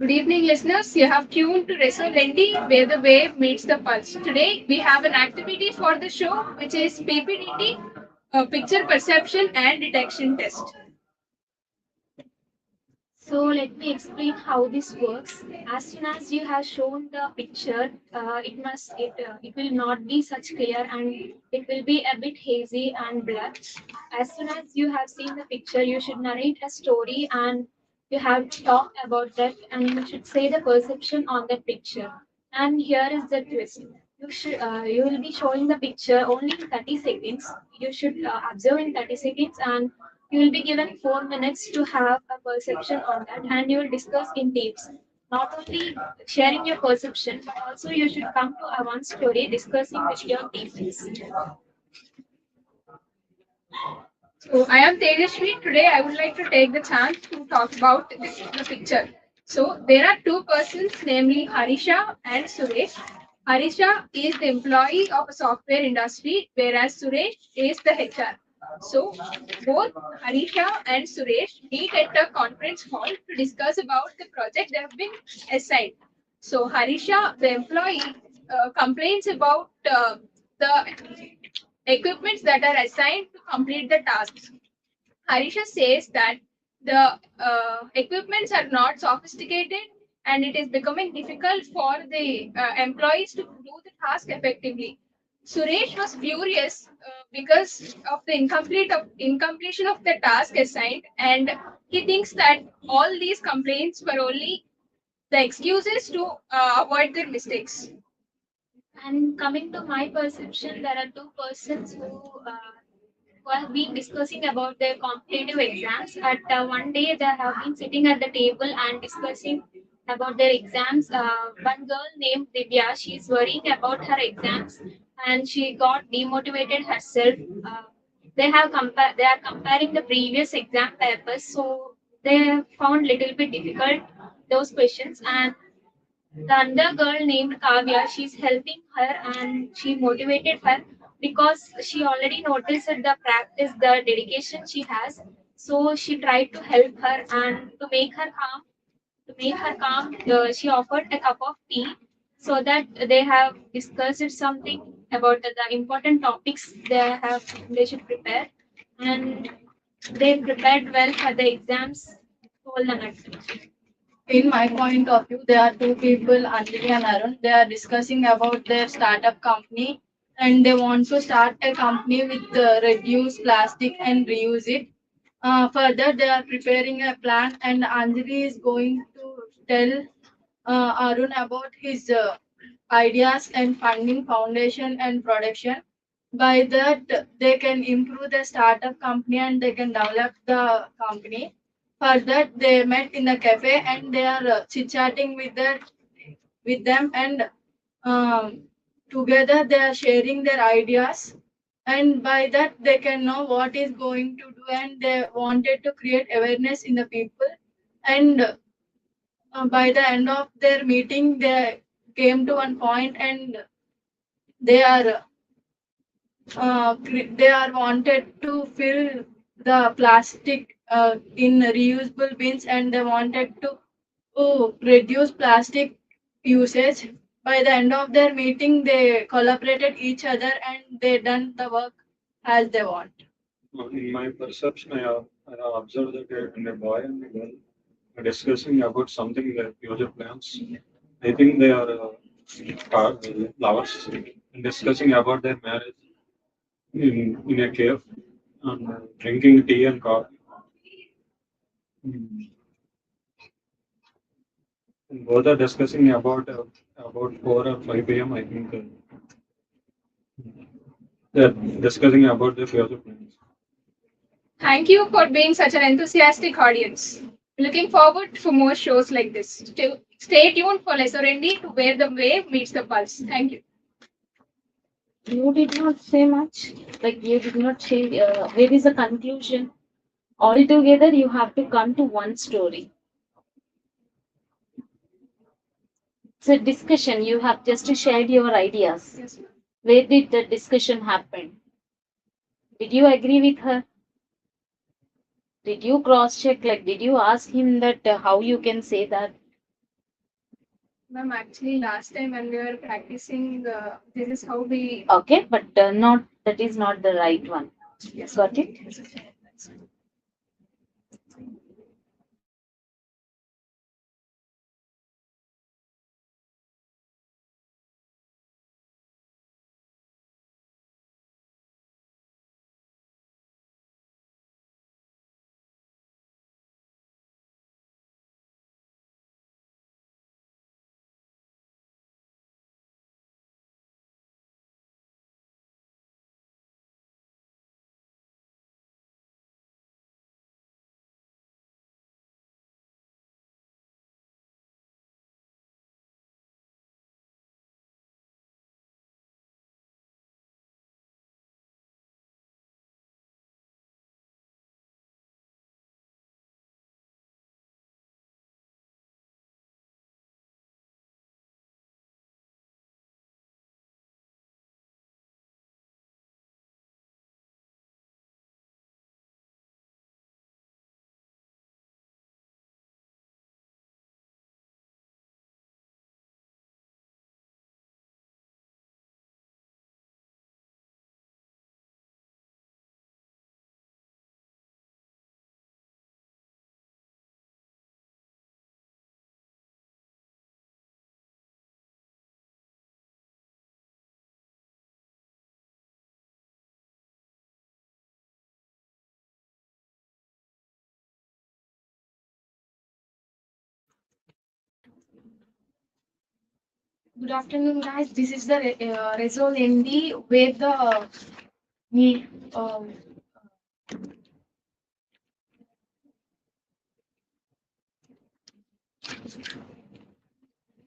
Good evening, listeners. You have tuned to Reso Lendi, where the wave meets the pulse. Today, we have an activity for the show, which is PPDT, Picture Perception and Detection Test. So let me explain how this works. As soon as you have shown the picture, it will not be such clear and it will be a bit hazy and blurred. As soon as you have seen the picture, you should narrate a story and you have to talk about that and you should say the perception on that picture. And here is the twist. You will be showing the picture only in 30 seconds. You should observe in 30 seconds and you will be given 4 minutes to have a perception on that, and you will discuss in teams. Not only sharing your perception, but also you should come to a one story discussing with your teammates. So, I am Tejashwi. Today, I would like to take the chance to talk about the picture. So, there are two persons, namely Harisha and Suresh. Harisha is the employee of a software industry, whereas Suresh is the HR. So, both Harisha and Suresh meet at a conference hall to discuss about the project they have been assigned. So, Harisha, the employee, complains about the equipments that are assigned to complete the tasks. Harisha says that the equipments are not sophisticated and it is becoming difficult for the employees to do the task effectively. Suresh was furious because of the incompletion of the task assigned, and he thinks that all these complaints were only the excuses to avoid their mistakes. And coming to my perception, there are two persons who have been discussing about their competitive exams. At one day, they have been sitting at the table and discussing about their exams. One girl named Divya, she is worrying about her exams and she got demotivated herself. Uh, they are comparing the previous exam papers, so they found little bit difficult those questions. And the other girl named Kavya, she's helping her and she motivated her because she already noticed the practice, the dedication she has. So she tried to help her and to make her calm, she offered a cup of tea so that they have discussed something about the important topics they should prepare, and they prepared well for the exams whole the night. In my point of view, there are two people, Anjali and Arun. They are discussing about their startup company and they want to start a company with reduce plastic and reuse it. Further, they are preparing a plan and Anjali is going to tell Arun about his ideas and funding foundation and production. By that, they can improve the startup company and they can develop the company. For that, they met in the cafe and they are chit-chatting with them and um, together they are sharing their ideas and by that they can know what is going to do and they wanted to create awareness in the people and by the end of their meeting they came to one point and they are they are wanted to fill the plastic in reusable bins and they wanted to reduce plastic usage. By the end of their meeting, they collaborated each other and they done the work as they want. In my perception, I have observed that a boy and a girl are discussing about something like future plans. I think they are lovers and discussing about their marriage in a cave and drinking tea and coffee. Mm. And both are discussing about 4 or 5 p.m. I think they're discussing about the future plans. Thank you for being such an enthusiastic audience. Looking forward for more shows like this. Stay tuned for Lesorendi to where the wave meets the pulse. Thank you. You did not say much. Like you did not say where is the conclusion. Altogether, you have to come to one story. It's a discussion. You have just shared your ideas. Yes, ma'am. Where did the discussion happen? Did you agree with her? Did you cross check? Like, did you ask him that how you can say that? Ma'am, actually, last time when we were practicing, this is how we. Okay, but not that is not the right one. Yes. Got it? Good afternoon, guys. This is the result in the where the we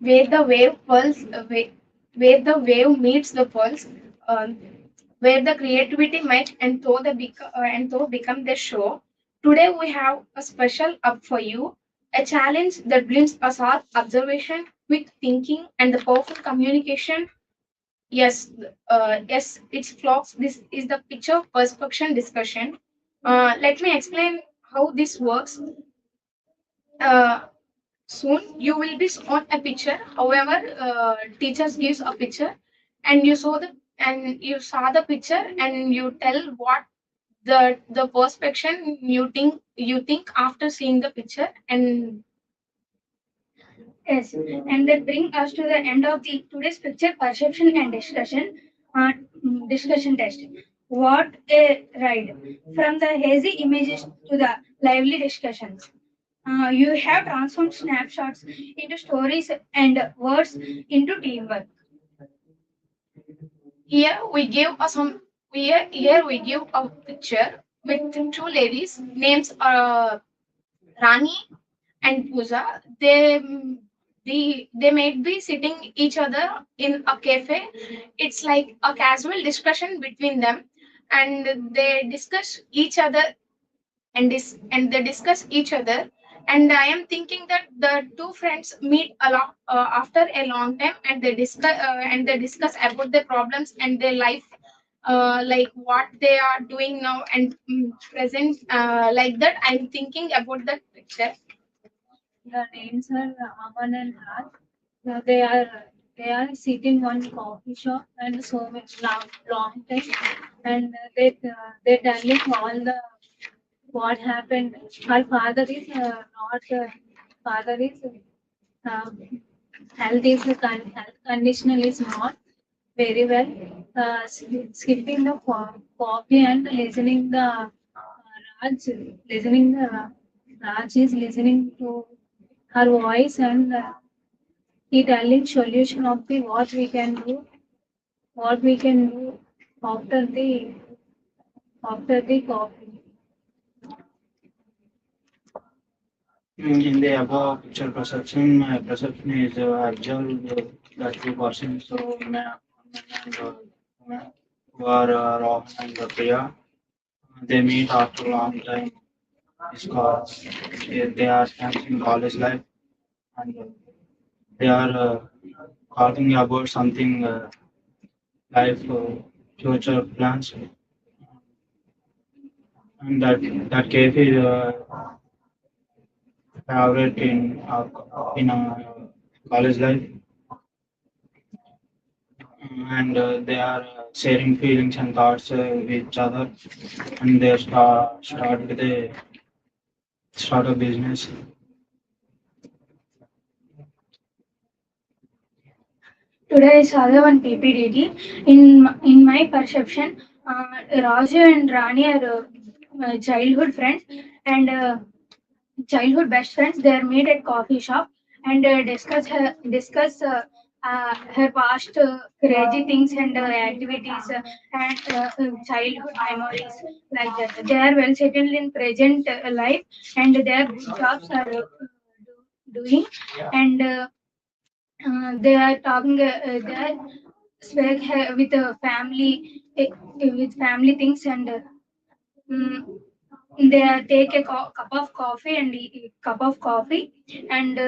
where the wave pulse where the wave meets the pulse, um, where the creativity met and though become the show. Today we have a special up for you, a challenge that blends us our observation, quick thinking, and the powerful communication. Yes, yes, it's flocks. This is the picture perspection discussion. Let me explain how this works. Uh, Soon you will be on a picture. However, teachers gives a picture, and you saw the picture, and you tell what the perspection you think after seeing the picture. And yes, and that brings us to the end of the today's picture perception and discussion. Discussion test. What a ride! From the hazy images to the lively discussions. You have transformed snapshots into stories and words into teamwork. Here we give a some here we give a picture with two ladies. Names are Rani and Pooja. They might be sitting each other in a cafe. It's like a casual discussion between them, and they discuss each other and they discuss each other. And I am thinking that the two friends meet a lot after a long time, and they discuss about their problems and their life, like what they are doing now and present, like that I'm thinking about that picture. The names are Aman and Raj. They are sitting one coffee shop and so much long time, and they telling all the what happened. Her father is not father is health is health condition is not very well. Skipping the coffee and listening the Raj listening the Raj is listening to her voice, and he telling solution of the what we can do after the coffee. In the above picture perception, my perception is observed the two persons who are Rohan and Priya. They meet after a long time because they are friends in college life, and they are talking about something life future plans, and that cafe is favorite in college life, and they are sharing feelings and thoughts with each other, and they start a business. Today is other one PPDT. In my perception, Raju and Rani are childhood friends and childhood best friends. They are meet at coffee shop and discuss her past crazy things and activities and childhood memories like that. They are well settled in present life and their jobs are doing and. They are talking. They are with with family things and mm, they take a cup of coffee and eat cup of coffee and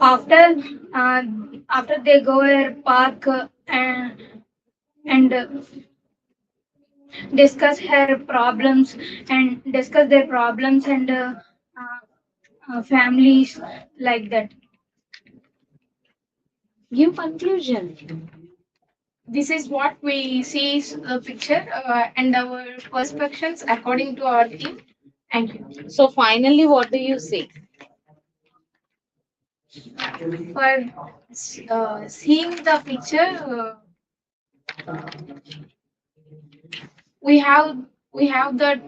after uh, after they go a park and discuss her problems and discuss their problems and families like that. Give conclusion. This is what we see is a picture and our perspectives according to our theme. Thank you. So finally, what do you say? For seeing the picture, we have the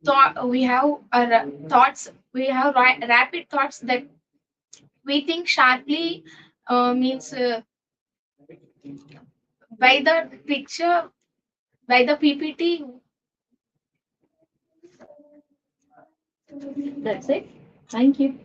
thought, we have thoughts, we have rapid thoughts that we think sharply means by the picture, by the PPT. That's it. Thank you.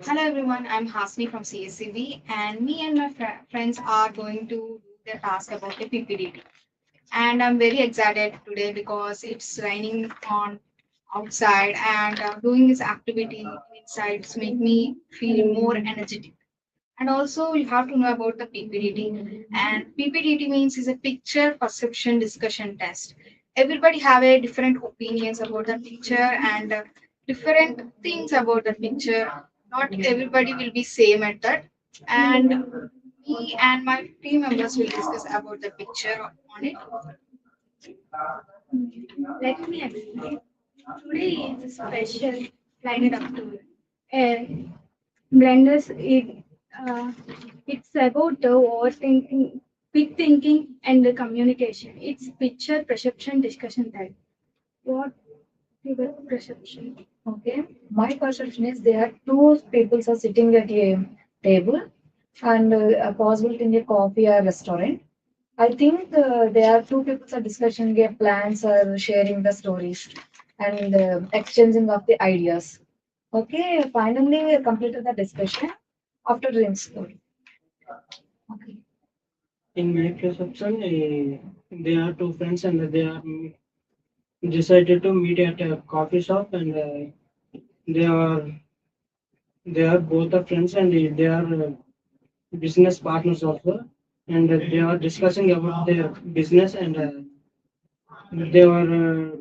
Hello everyone, I'm Hasni from CSE-B and me and my friends are going to do the task about the PPDT. And I'm very excited today because it's raining on outside and doing this activity inside make me feel more energetic. And also you have to know about the PPDT. And PPDT means is a picture perception discussion test. Everybody have a different opinions about the picture and different things about the picture. Not everybody will be same at that. And me and my team members will discuss about the picture on it. Let me explain. Today is special Planet October. Uh, Blenders, it's about the overthinking, big thinking, and the communication. It's picture perception discussion type. What your perception? Okay, my perception is there two people are sitting at a table and a possibility in a coffee or restaurant. I think there are two people are discussing their plans or sharing the stories and exchanging of the ideas. Okay, finally we completed the discussion after drinks story. Okay. In my perception, they are two friends and they are decided to meet at a coffee shop, and they are they are both the friends and they are business partners also, and they are discussing about their business, and they were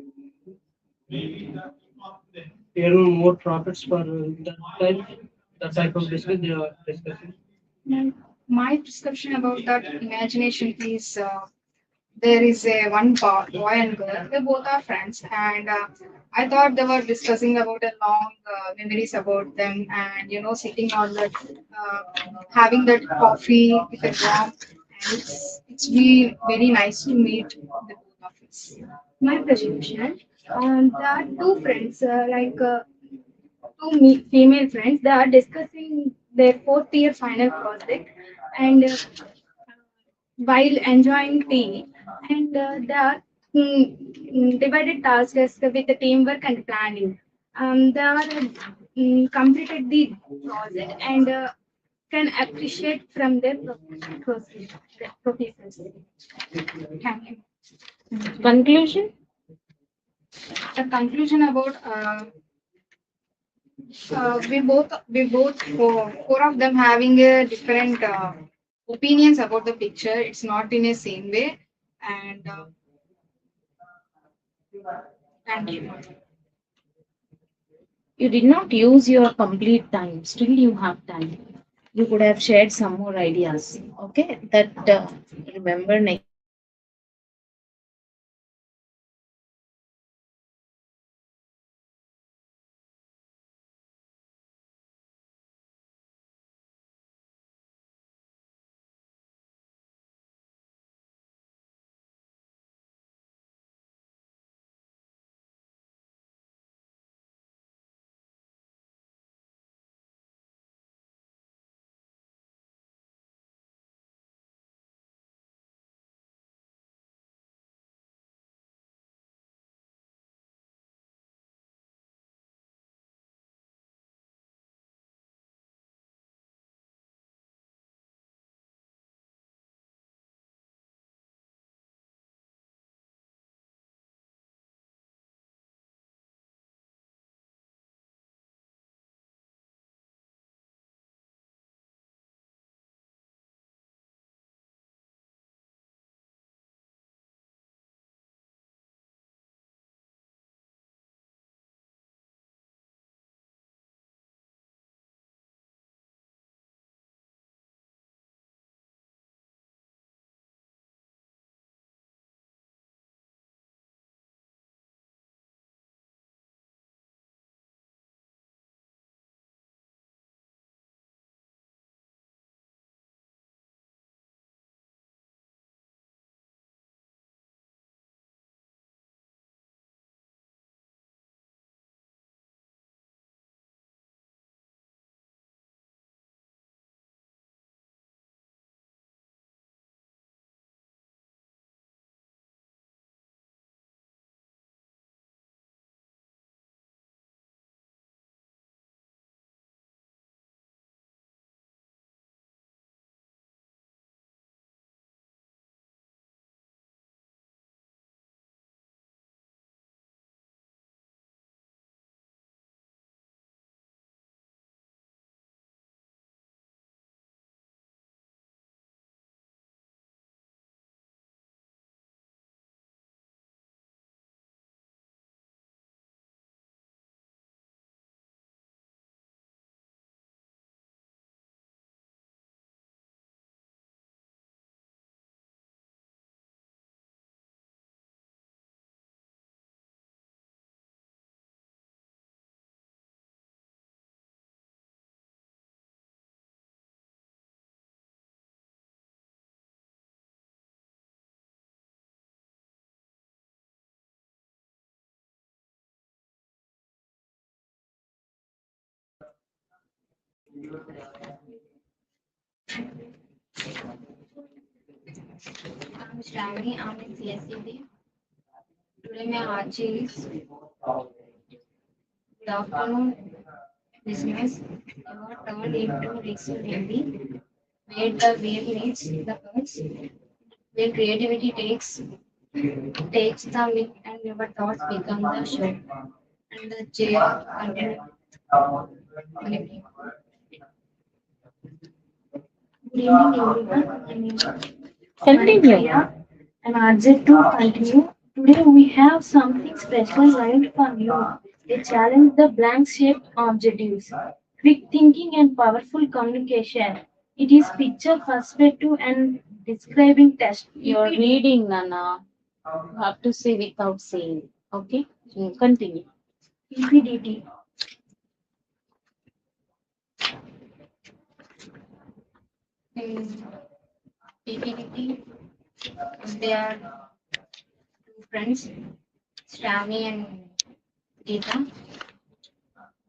earn more profits for that type of business they are discussing. My prescription about that imagination is there is a boy and girl. They both are friends, and I thought they were discussing about a long memories about them, and sitting on that, having that coffee with a warm, and it's been very nice to meet the both of us. My prescription. There are two friends, female friends. They are discussing their fourth year final project, and while enjoying tea, and they are divided tasks with the teamwork and planning. They are completed the project and can appreciate from their professors. Thank you. Conclusion? The conclusion about we both four of them having a different opinions about the picture. It's not in a same way, and thank you. You did not use your complete time. Still, you have time. You could have shared some more ideas. Okay, that remember next. I'm Shravani. I'm in CSE-B. Today my Archie is good afternoon, listeners. You are turned into Rixu Devi, where the wave meets the birds, where creativity takes the mic and your thoughts become the show, and the chair continues connecting. Good evening, everyone. Continue. And RJ to continue. Today we have something special lined for you. A challenge the blank shaped objectives. Quick thinking and powerful communication. It is picture perspective and describing test. You're reading, Nana. You have to say without saying. Okay? Continue. PPDT. In PPDT, they are two friends, Shami and Geeta.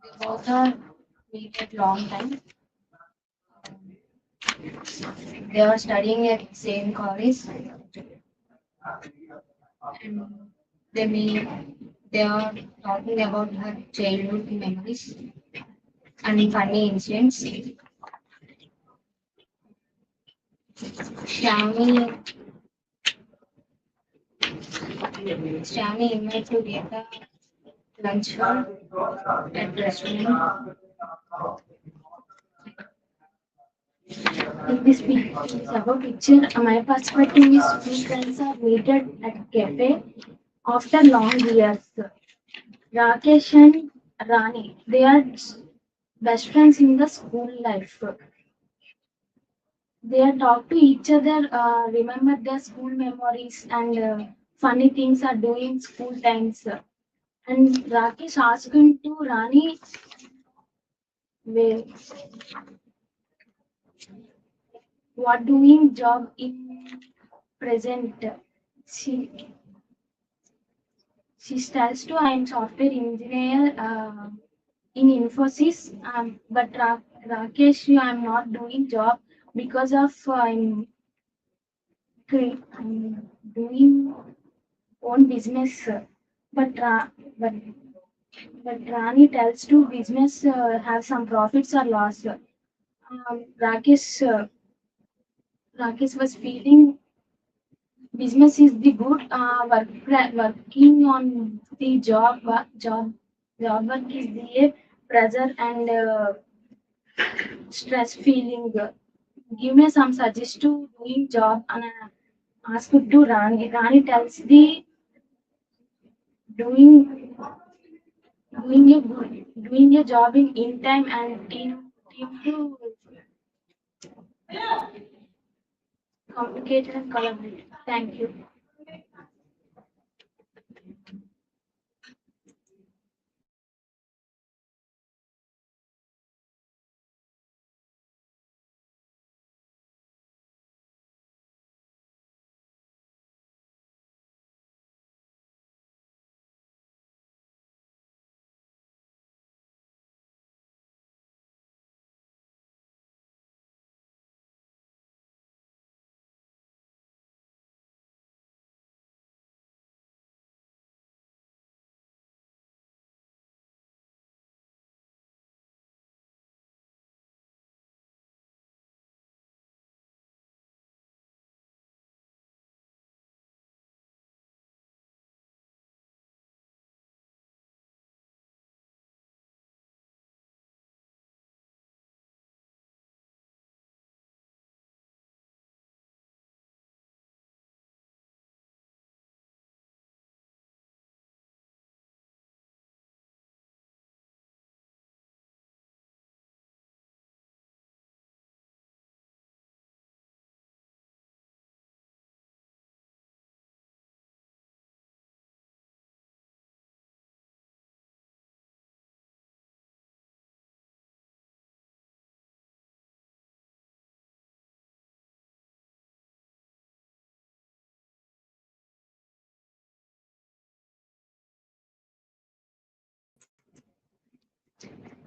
They both are meet at long time. They are studying at same college, and they meet. They are talking about her childhood memories and funny incidents. Shami, Shami invited to get a lunch for at restaurant. In this picture, is about picture, my perspective is two friends are meeted at cafe after long years. Rakesh and Rani, they are best friends in the school life. They talk to each other, remember their school memories and funny things are doing school times. And Rakesh asked him to Rani, where, what doing job in present? She she tells to I am software engineer in Infosys, but Rakesh, I am not doing job because of I'm doing own business. But but Rani tells to business have some profits or loss. Rakesh was feeling business is the good working on the job work is the pressure and stress feeling. Give me some suggest to doing job and ask to Rani. Rani tells the doing doing a job in time and team to communicate and collaborate. Thank you.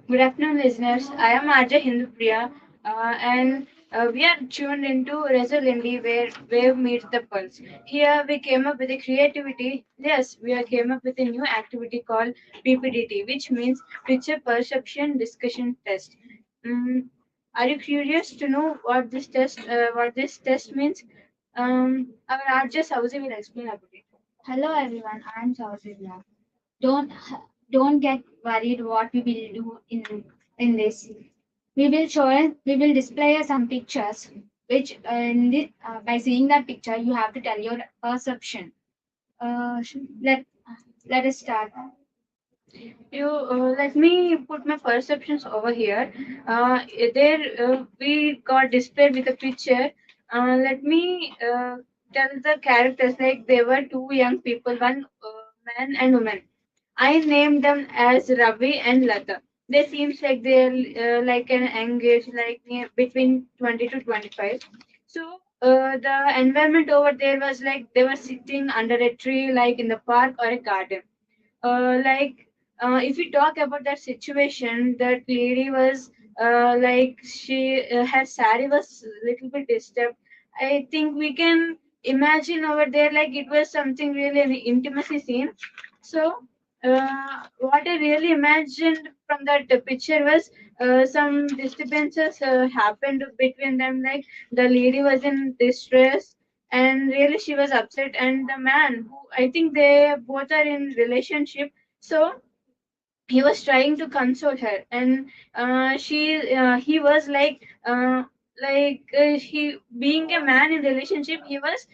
Good afternoon, listeners. I am Arja Hindupriya, and we are tuned into Resolindi, where wave meets the pulse. Here we came up with a creativity. Yes, we came up with a new activity called PPDT, which means Picture Perception Discussion Test. Mm, are you curious to know what this test means? Our Arja Sauzi will explain about it. Hello everyone, I am Sausila. Don't don't get worried what we will do in this. We will display some pictures which by seeing that picture, you have to tell your perception. Let let us start. You let me put my perceptions over here. There we got displayed with a picture. Let me tell the characters like they were two young people, one man and woman. I named them as Ravi and Lata. They seems like they're like an young age, like near, between 20 to 25. So the environment over there was like they were sitting under a tree, like in the park or a garden. Like if we talk about that situation, that lady was like she her sari was little bit disturbed. I think we can imagine over there like it was something really an intimacy scene. So what I really imagined from that picture was some disturbances happened between them, like the lady was in distress and really she was upset, and the man who I think they both are in relationship, so he was trying to console her, and she he was he being a man in relationship, he was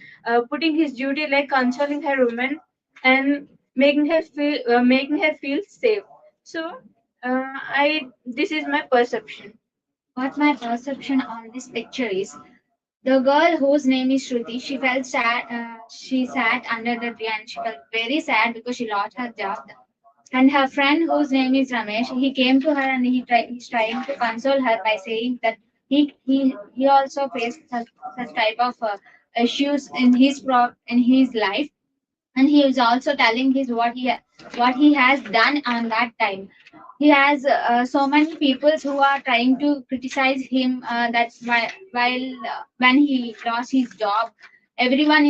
putting his duty like consoling her woman and making her feel safe. So I this is my perception. What my perception on this picture is, the girl whose name is Shruti, she felt sad. She sat under the tree and she felt very sad because she lost her job. And her friend, whose name is Ramesh, he came to her and he's trying to console her by saying that he also faced such type of issues in in his life, and he is also telling his what he has done on that time. He has so many people who are trying to criticize him, that when he lost his job, everyone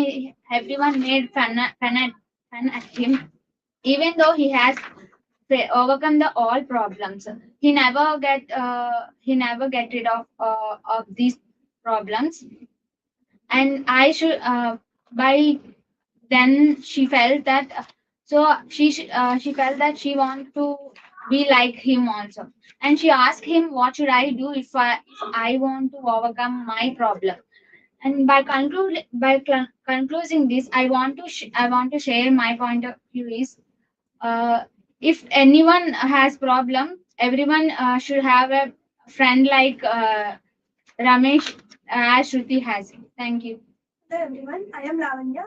made fun at him, even though he has overcome the all problems. He never get rid of these problems. And I should by then she felt that she felt that she want to be like him also, and she asked him, what should I do if I want to overcome my problem. And concluding this, I want to share my point of view is, uh, if anyone has problem, everyone should have a friend like Ramesh, as Shruti has. Thank you. Hello everyone, I am Lavanya.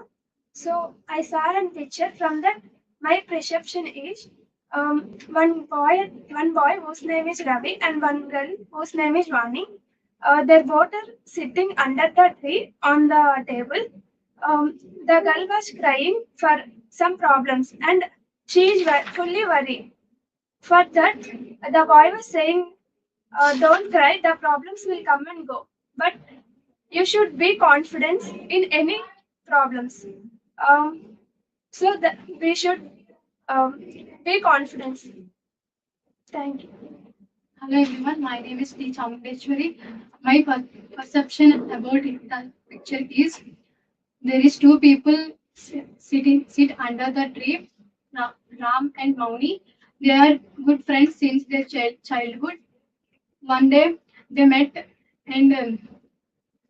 So I saw a picture from that. My perception is one boy whose name is Ravi and one girl whose name is Vani. They both are sitting under the tree on the table. The girl was crying for some problems and she is fully worried. For that, the boy was saying, "Don't cry. The problems will come and go, but you should be confident in any problems." Um, so that we should um, be confident. Thank you. Hello everyone, my name is T. Chamundeshwari. My perception about the picture is, there is two people sit under the tree, Ram and Mauni. They are good friends since their childhood. One day they met, and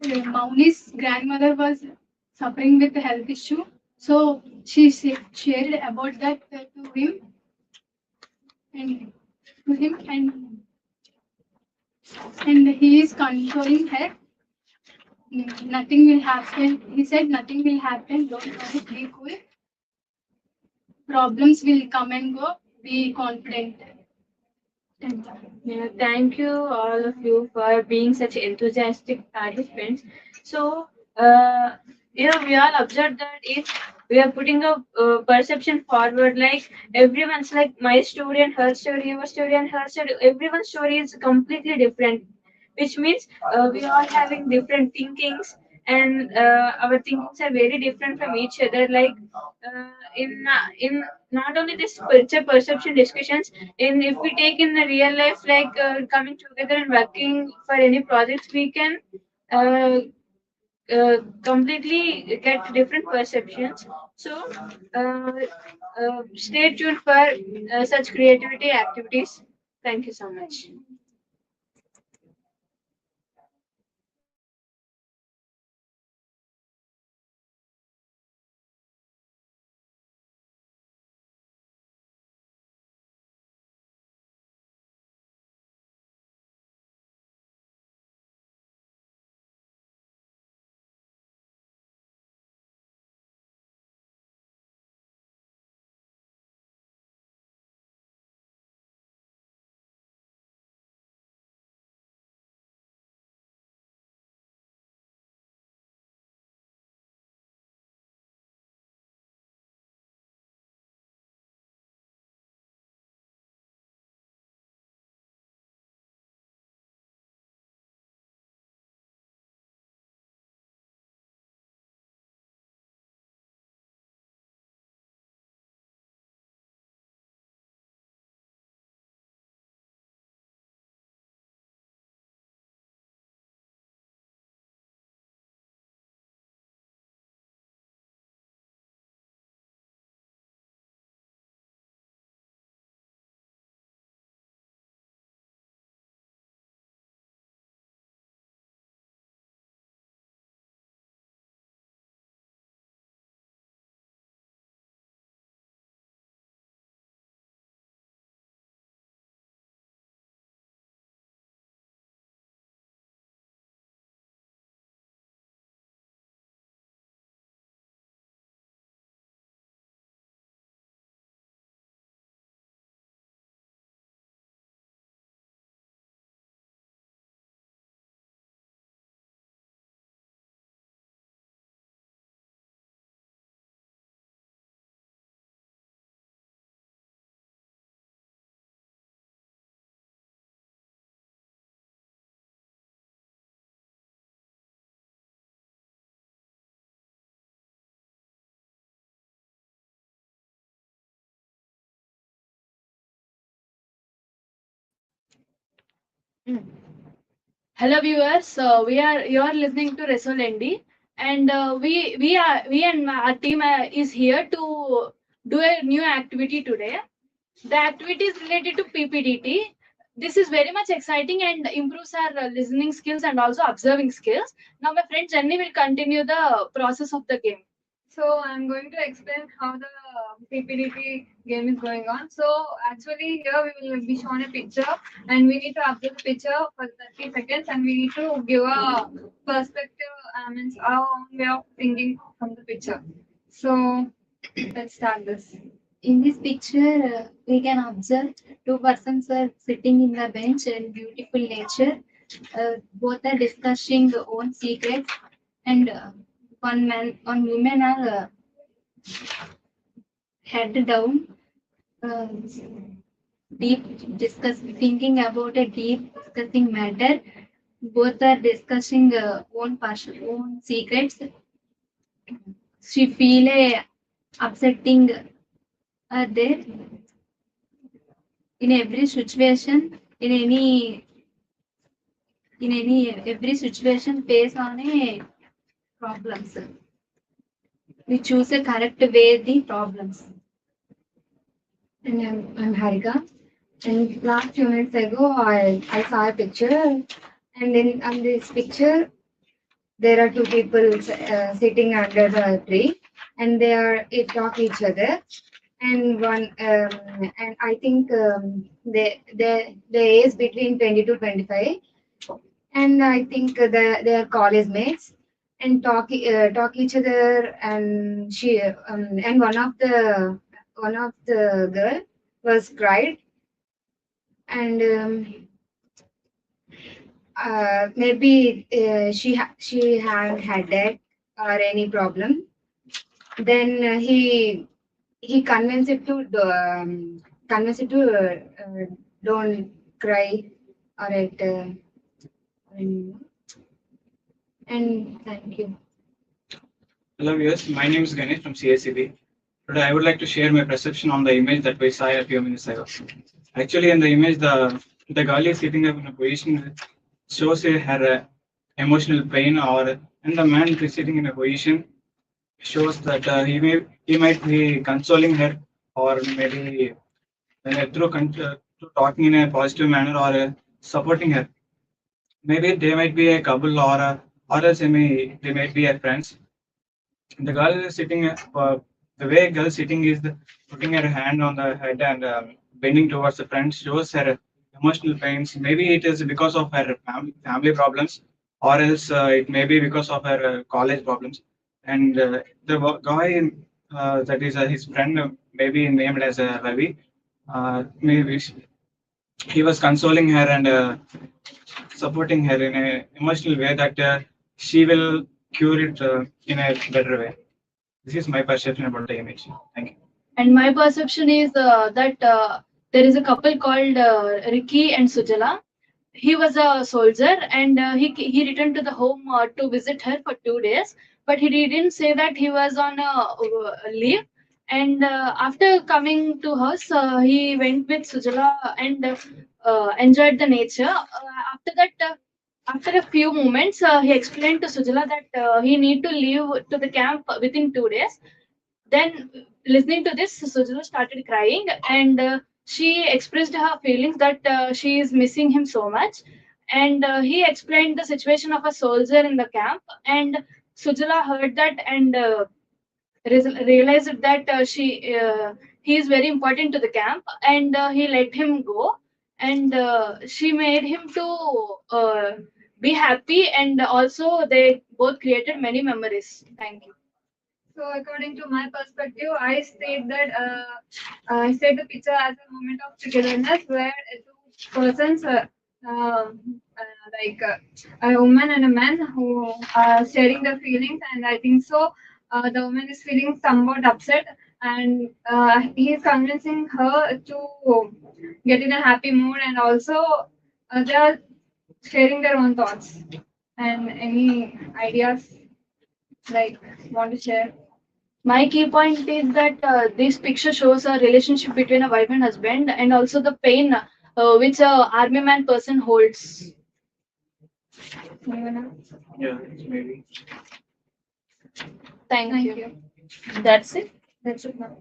Mauni's grandmother was suffering with a health issue. So she shared about that to him, and and he is consoling her. Nothing will happen. He said nothing will happen. Don't worry, be cool. Problems will come and go. Be confident. Yeah, thank you all of you for being such enthusiastic participants. So, we all observed that if we are putting a perception forward, like everyone's like my story and her story, your story and her story, everyone's story is completely different, which means we are having different thinkings, and our thinkings are very different from each other. Like in not only this picture perception discussions, in if we take in the real life, like coming together and working for any projects, we can uh, completely get different perceptions. So stay tuned for such creativity activities. Thank you so much. Hello viewers, you are listening to Resolendi, and we and our team is here to do a new activity today. The activity is related to PPDT. This is very much exciting and improves our listening skills and also observing skills. Now my friend Jenny will continue the process of the game. So I'm going to explain how the PPDT game is going on. So actually here we will be shown a picture and we need to update the picture for 30 seconds and we need to give a perspective, means our own way of thinking from the picture. So let's start this. In this picture, we can observe two persons are sitting in the bench and beautiful nature. Both are discussing their own secrets, and one woman are head down, uh, thinking about a deep discussing matter. Both are discussing own secrets. She feel a upsetting there in every situation, in any every situation face on a problems. We choose a correct way the problems. And I'm Harika. And last few minutes ago, I saw a picture, and in on this picture, there are two people sitting under the tree, and they are talk each other. And and I think the age between 20 to 25, and I think they are college mates and talk each other. And and one of the girl was cried, and maybe she had headache or any problem. Then he convinced it to convince it to don't cry or it and thank you. Hello viewers, my name is Ganesh from CSE-B. Today I would like to share my perception on the image that we saw a few minutes ago. Actually in the image the girl is sitting up in a position that shows her emotional pain, or and the man is sitting in a position shows that he might be consoling her, or maybe through talking in a positive manner, or supporting her. Maybe they might be a couple, or else they might be a friends. The girl is sitting, the way girl sitting is putting her hand on the head and bending towards the front shows her emotional pains. Maybe it is because of her family problems, or else it may be because of her college problems. And guy that is his friend, maybe named as Ravi, maybe he was consoling her and supporting her in a emotional way that she will cure it in a better way. This is my perception about the image. Thank you. And my perception is that there is a couple called Ricky and Sujala. He was a soldier and he returned to the home to visit her for 2 days, but he didn't say that he was on leave. And after coming to house, he went with Sujala and enjoyed the nature. After that, after a few moments, he explained to Sujala that he need to leave to the camp within 2 days. Then, listening to this, Sujala started crying, and she expressed her feelings that she is missing him so much. And he explained the situation of a soldier in the camp, and Sujala heard that and realized that he is very important to the camp, and he let him go. And she made him to be happy, and also they both created many memories. Thank you. So according to my perspective, I state that I state the picture as a moment of togetherness where two persons, like a woman and a man, who are sharing their feelings, and I think so. The woman is feeling somewhat upset, and he is convincing her to get in a happy mood, and also they are sharing their own thoughts and any ideas like want to share. My key point is that this picture shows a relationship between a wife and husband, and also the pain which a army man person holds. Yeah, maybe. Thank you. That's it. That's it, ma'am.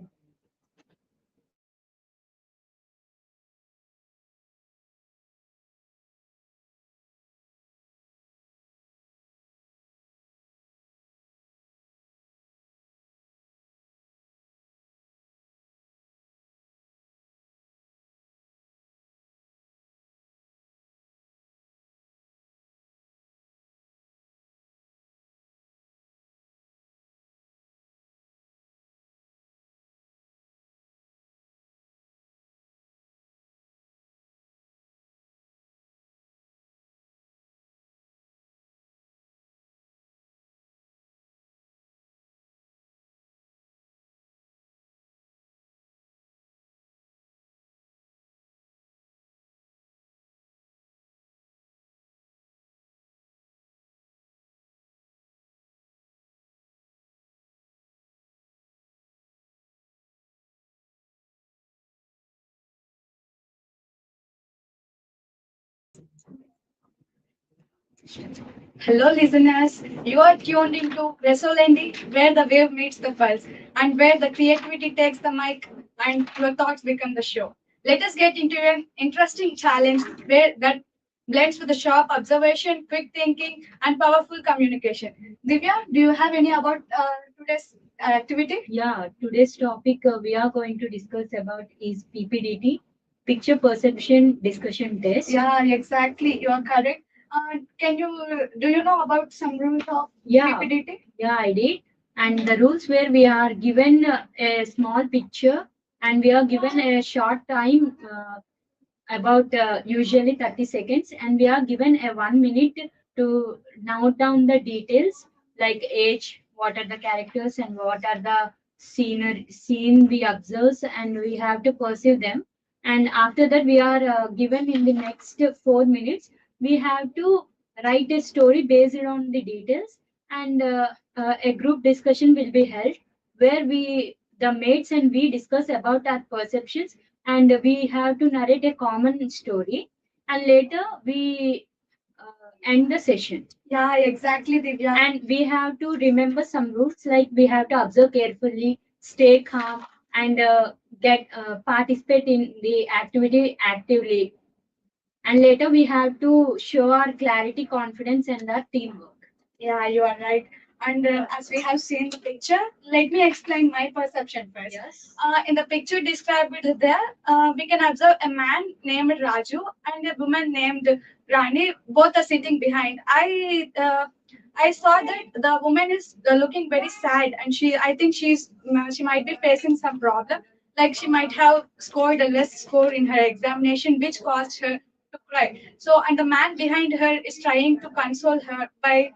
Hello, listeners. You are tuned into Resolenti, where the wave meets the pulse, and where the creativity takes the mic and your thoughts become the show. Let us get into an interesting challenge where that blends with the sharp observation, quick thinking, and powerful communication. Divya, do you have any about today's activity? Yeah, today's topic we are going to discuss about is PPDT, Picture Perception Discussion Test. Yeah, exactly. You are correct. Can you do you know about some rules of Yeah, PPDT? yeah, I did. And the rules where we are given a small picture and we are given a short time, about usually 30 seconds, and we are given a 1 minute to note down the details like age, what are the characters, and what are the scene we observe, and we have to perceive them. And after that, we are given in the next 4 minutes, we have to write a story based on the details, and a group discussion will be held where we the mates and we discuss about our perceptions, and we have to narrate a common story, and later we end the session. Yeah, exactly, Divya. And we have to remember some rules, like we have to observe carefully, stay calm, and get participate in the activity actively, and later we have to show our clarity, confidence, and our teamwork. Yeah, you are right. And as we have seen the picture, let me explain my perception first. Yes. In the picture described there, we can observe a man named Raju and a woman named Rani. Both are sitting behind. I saw that the woman is looking very sad, and I think she might be facing some problem. Like she might have scored a less score in her examination, which caused her to cry. So, and the man behind her is trying to console her by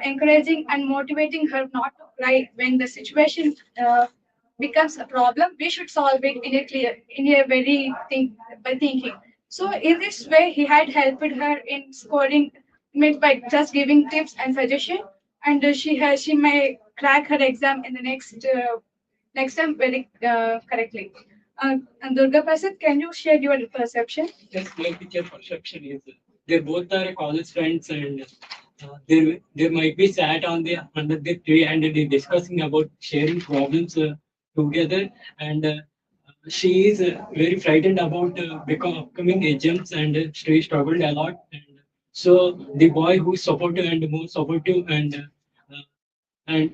encouraging and motivating her not to cry when the situation becomes a problem. We should solve it in a very by thinking. So in this way, he had helped her in scoring, means by just giving tips and suggestion, and she may crack her exam in the next time very correctly. And Durga Prasad, can you share your perception? Yes, my picture perception is they both are college friends, and they might be sat on the under the tree and they discussing about sharing problems together, and she is very frightened about become upcoming exams, and she struggled a lot, and so the boy who is supportive and more supportive and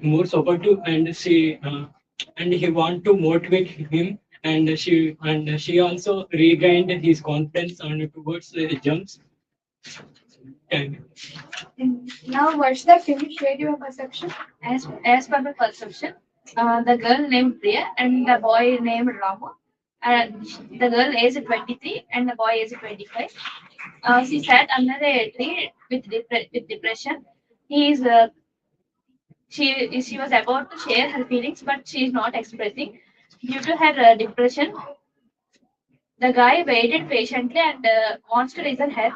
more supportive, and she and he want to motivate him, and she also regained his confidence on towards the jumps. And Now, Varshita, can you share your perception? As per my perception, the girl named Priya and the boy named Ramu. The girl is 23 and the boy is 25. She sat under a tree with depression. He is she was about to share her feelings, but she is not expressing due to her depression. The guy waited patiently and wants to listen her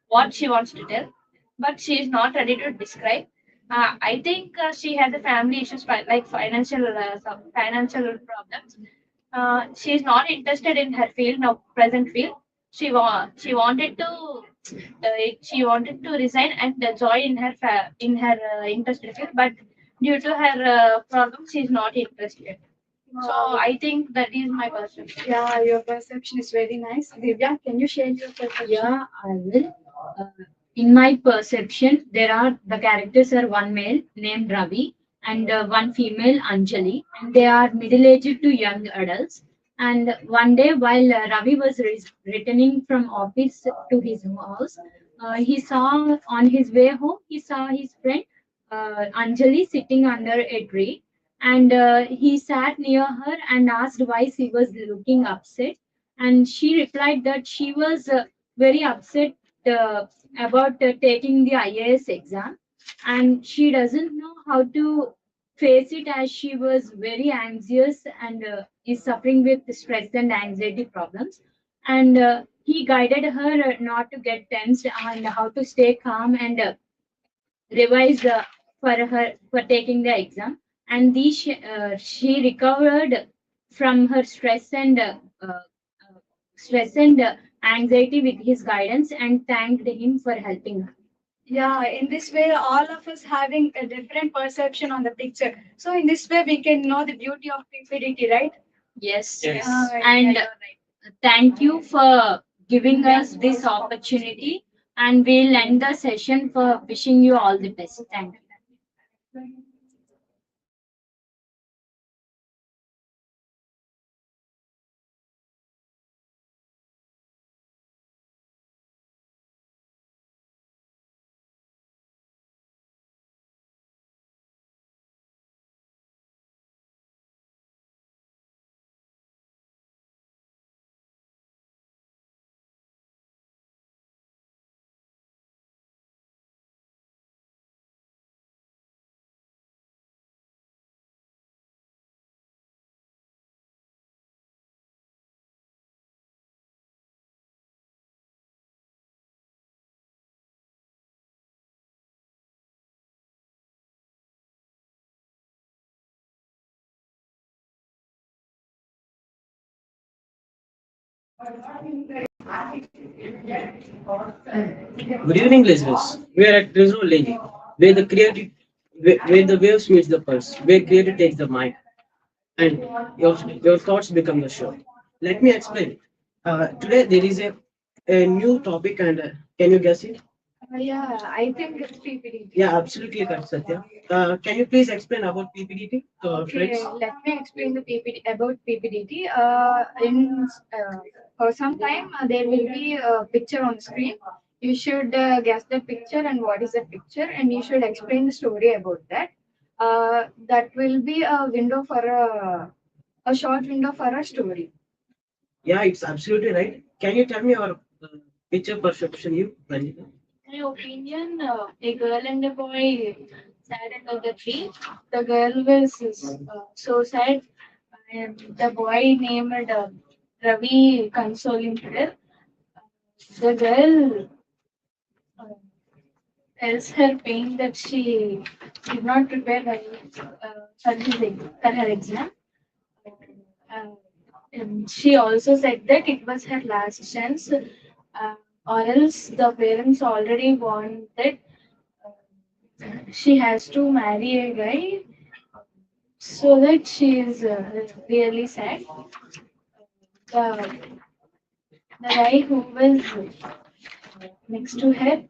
what she wants to tell, but she is not ready to describe. I think she has a family issues like financial problems. She is not interested in her field now present field. she wanted to resign and join in her interested field, but due to her problems, she is not interested. So I think that is my perception. Yeah, your perception is very nice. Divya, can you share your perception? Yeah, I will. Uh, in my perception, there are the characters are one male named Ravi and one female Anjali, and they are middle-aged to young adults. And one day, while Ravi was returning from office to his house, he saw on his way home he saw his friend Anjali sitting under a tree, and he sat near her and asked why she was looking upset, and she replied that she was very upset uh, about taking the IAS exam, and she doesn't know how to face it as she was very anxious and is suffering with stress and anxiety problems. And he guided her not to get tensed and how to stay calm and revise for taking the exam. And she recovered from her stress and anxiety with his guidance and thanked him for helping her. Yeah, in this way, all of us having a different perception on the picture. So in this way, we can know the beauty of PPDT, right? Yes. Yes. And Yeah, thank you for giving us this opportunity. And we'll end the session for wishing you all the best. Thank you. Good evening, listeners. We are at Rizzo Lane, where the waves meets the pulse, where creativity takes the mic, and your thoughts become the show. Let me explain. Today there is a new topic, and can you guess it? yeah, I think it's PPDT. Yeah, absolutely correct, Satya. Can you please explain about PPDT to our Okay, friends? let me explain the PPD about PPDT. For some time there will be a picture on screen. You should guess the picture and what is the picture, and you should explain the story about that. That will be a window for a short window for a story. Yeah, it's absolutely right. Can you tell me your picture perception, you, Ranjita? My opinion, a girl and a boy sat under the tree. The girl was so sad, and the boy named Ravi consoling her. The girl tells her pain that she did not prepare for her exam. Uh, and she also said that it was her last chance, or else the parents already warned that she has to marry a guy, so that she is really sad. The, the guy who was next to her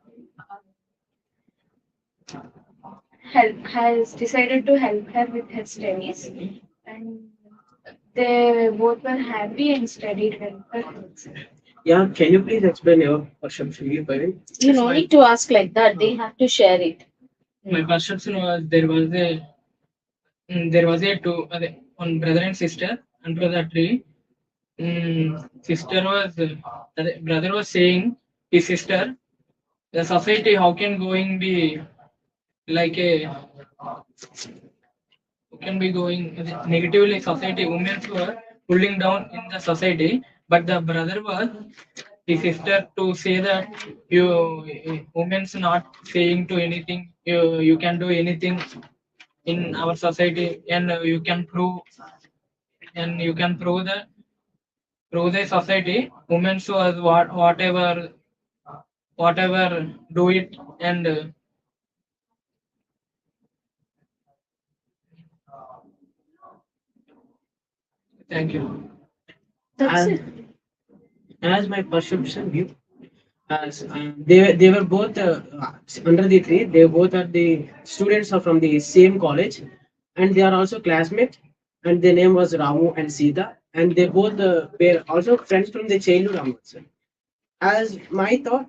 has decided to help her with her studies, and they both were happy and studied well for her exam. Yeah, can you please explain your perception, you, Praveen? You no need to ask like that. They have to share it. My perception was there was a two one brother and sister under the tree. Sister was the brother was saying his sister, the society how can going be like a who can be going negatively society women were pulling down in the society, but the brother was the sister to say that you women's not saying to anything, you can do anything in our society, and you can prove that through the society, women show us whatever do it, and thank you. That's As, it. as my perception view, as they were both under the tree. They both are the students are from the same college, and they are also classmates. And their name was Ramu and Sita, and they both were also friends from the childhood onwards. As my thought,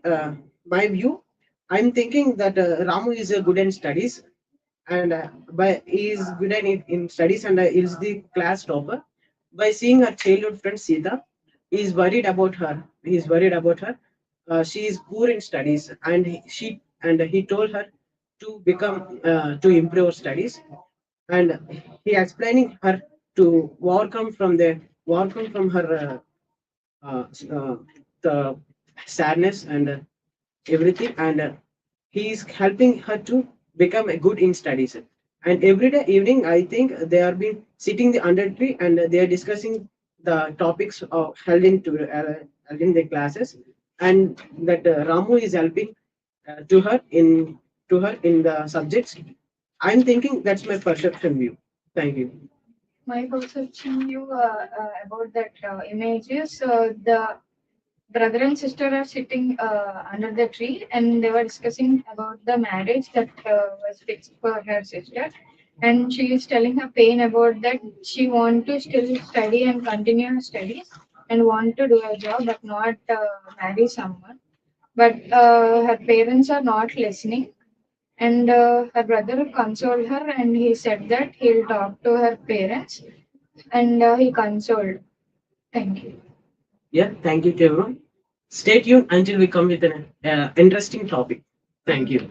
my view, I'm thinking that Ramu is good in studies, and by he is good in studies, and is the class topper. By seeing her childhood friend Sita, he is worried about her. He is worried about her. She is poor in studies, and he told her to become to improve her studies, and he explaining her to overcome from her the sadness and everything, and he is helping her to become a good in studies. And every day evening, I think they are been sitting the under tree, and they are discussing the topics held in the classes, and that Ramu is helping to her in the subjects. I'm thinking that's my perception view. Thank you. My perception view about that image is the brother and sister are sitting under the tree and they were discussing about the marriage that was fixed for her sister. And she is telling her pain about that she want to still study and continue her studies and want to do a job but not marry someone. But her parents are not listening. And her brother consoled her and he said that he'll talk to her parents and he consoled. Thank you. Yeah, thank you to everyone. Stay tuned until we come with an interesting topic. Thank you.